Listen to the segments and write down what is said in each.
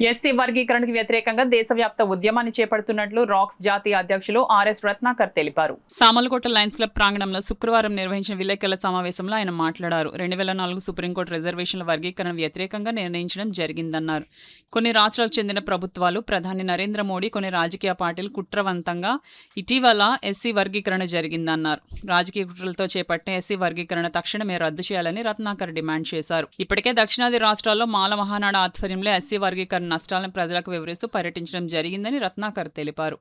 SC వర్గీకరణకు వ్యతిరేకంగా దేశవ్యాప్త ఉద్యమాన్ని చేపడుతున్నట్లు రాక్స్ జాతీయ అధ్యక్షులు ఆర్ఎస్ రత్నాకర్ తెలిపారు. సామలకోట లయన్స్ క్లబ్ ప్రాంగణంలో శుక్రవారం నిర్వహించిన విలేకరుల సమావేశంలో ఆయన మాట్లాడారు. 2004 సుప్రీంకోర్టు రిజర్వేషన్ల వర్గీకరణ వ్యతిరేకంగా నిర్ణయించడం జరిగిందన్నారు. కొన్ని రాష్ట్రాలకు చెందిన ప్రభుత్వాలు, ప్రధాని నరేంద్ర మోడీ, కొన్ని రాజకీయ పార్టీలు కుట్రవంతంగా ఇటీవల ఎస్సీ వర్గీకరణ జరిగిందన్నారు. రాజకీయ కుట్రలతో చేపట్టిన ఎస్సీ వర్గీకరణ తక్షణమే రద్దు చేయాలని రత్నాకర్ డిమాండ్ చేశారు. ఇప్పటికే దక్షిణాది రాష్ట్రాల్లో మాల మహానాడు ఆధ్వర్యంలో ఎస్సీ వర్గీకరణ నష్టాలను ప్రజలకు వివరిస్తూ పర్యటించడం జరిగిందని రత్నాకర్ తెలిపారు.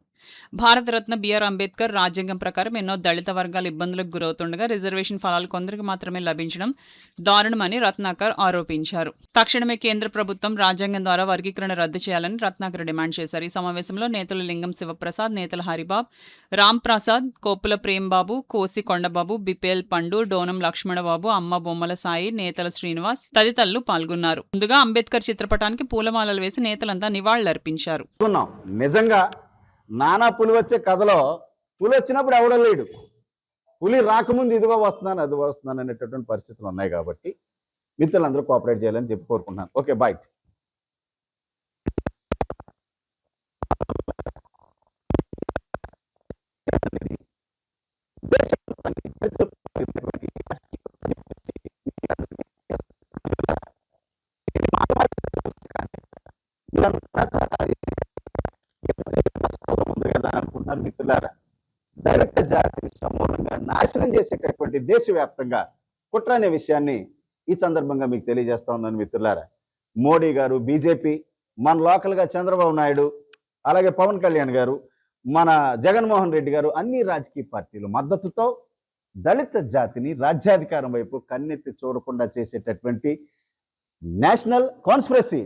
భారతరత్న బిఆర్ అంబేద్కర్ రాజ్యాంగం ప్రకారం ఎన్నో దళిత వర్గాలు ఇబ్బందులకు గురవుతుండగా రిజర్వేషన్ ఫలాలు కొందరికి మాత్రమే లభించడం దారుణమని రత్నాకర్ ఆరోపించారు. తక్షణమే కేంద్ర ప్రభుత్వం రాజ్యాంగం ద్వారా వర్గీకరణ రద్దు చేయాలని రత్నాకర్ డిమాండ్ చేశారు. ఈ సమావేశంలో నేతలు లింగం శివప్రసాద్, నేతల హరిబాబ్, రామ్ ప్రసాద్, కోపుల ప్రేమ్బాబు, కోసి కొండబాబు, బిపేల్ పండు, డోనం లక్ష్మణబాబు, అమ్మ బొమ్మల సాయి, నేతల శ్రీనివాస్ తదితరులు పాల్గొన్నారు. ముందుగా అంబేద్కర్ చిత్రపటానికి పూలమాలలు వేసి నేతలంతా నివాళులర్పించారు. నిజంగా నానా పులి వచ్చే కథలో పులి వచ్చినప్పుడు ఎవడో లేడు, పులి రాకముందు ఇదిగో వస్తున్నాను అది వస్తున్నాను అనేటటువంటి పరిస్థితులు ఉన్నాయి. కాబట్టి మిత్రులందరూ కోఆపరేట్ చేయాలని చెప్పి కోరుకుంటున్నాను. Okay, bye. అనుకుంటున్నారు మిత్రులారా. దళిత జాతిని సమూలంగా నాశనం చేసేటటువంటి దేశవ్యాప్తంగా కుట్ర అనే విషయాన్ని ఈ సందర్భంగా మీకు తెలియజేస్తా ఉన్నాను మిత్రులారా. మోడీ గారు, బీజేపీ, మన లోకల్గా చంద్రబాబు నాయుడు, అలాగే పవన్ కళ్యాణ్ గారు, మన జగన్మోహన్ రెడ్డి గారు, అన్ని రాజకీయ పార్టీలు మద్దతుతో దళిత జాతిని రాజ్యాధికారం వైపు కన్నెత్తి చూడకుండా చేసేటటువంటి నేషనల్ కాన్స్పిరసీ,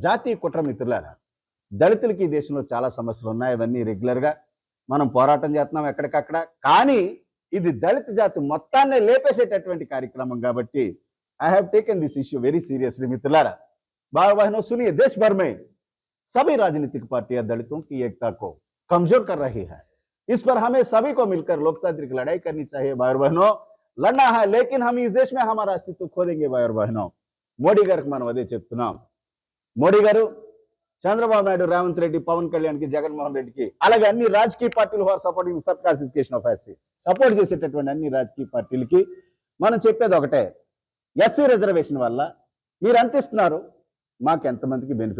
జాతీయ కుట్ర మిత్రులారా. దళితులకి ఈ దేశంలో చాలా సమస్యలు ఉన్నాయి. అవన్నీ రెగ్యులర్గా మనం పోరాటం చేస్తున్నాం ఎక్కడికక్కడ. కానీ ఇది దళిత జాతి మొత్తాన్ని లేపేసేటటువంటి కార్యక్రమం కాబట్టి I have taken this issue very seriously मित्रुलारा. भाई बहनों सुनिए, देश भर में सभी राजनीतिक पार्टियां दलितों की एकता को कमजोर कर रही है. इस पर हमें सभी को मिलकर लोकतांत्रिक लड़ाई करनी चाहिए. भाई बहनों, लड़ना है, लेकिन हम इस देश में हमारा अस्तित्व खो देंगे. भाई बहनों, మోడీ గారికి మనం అదే చెప్తున్నాం. మోడీ గారు, చంద్రబాబు నాయుడు, రేవంత్ రెడ్డి, పవన్ కళ్యాణ్ కి, జగన్మోహన్ రెడ్డికి, అలాగే అన్ని రాజకీయ పార్టీలు వారు supporting sub classification of SC support చేసేటటువంటి అన్ని రాజకీయ పార్టీలకి మనం చెప్పేది ఒకటే, ఎస్సీ రిజర్వేషన్ వల్ల మీరు ఎంత ఇస్తున్నారు, మాకు ఎంతమందికి బెనిఫిట్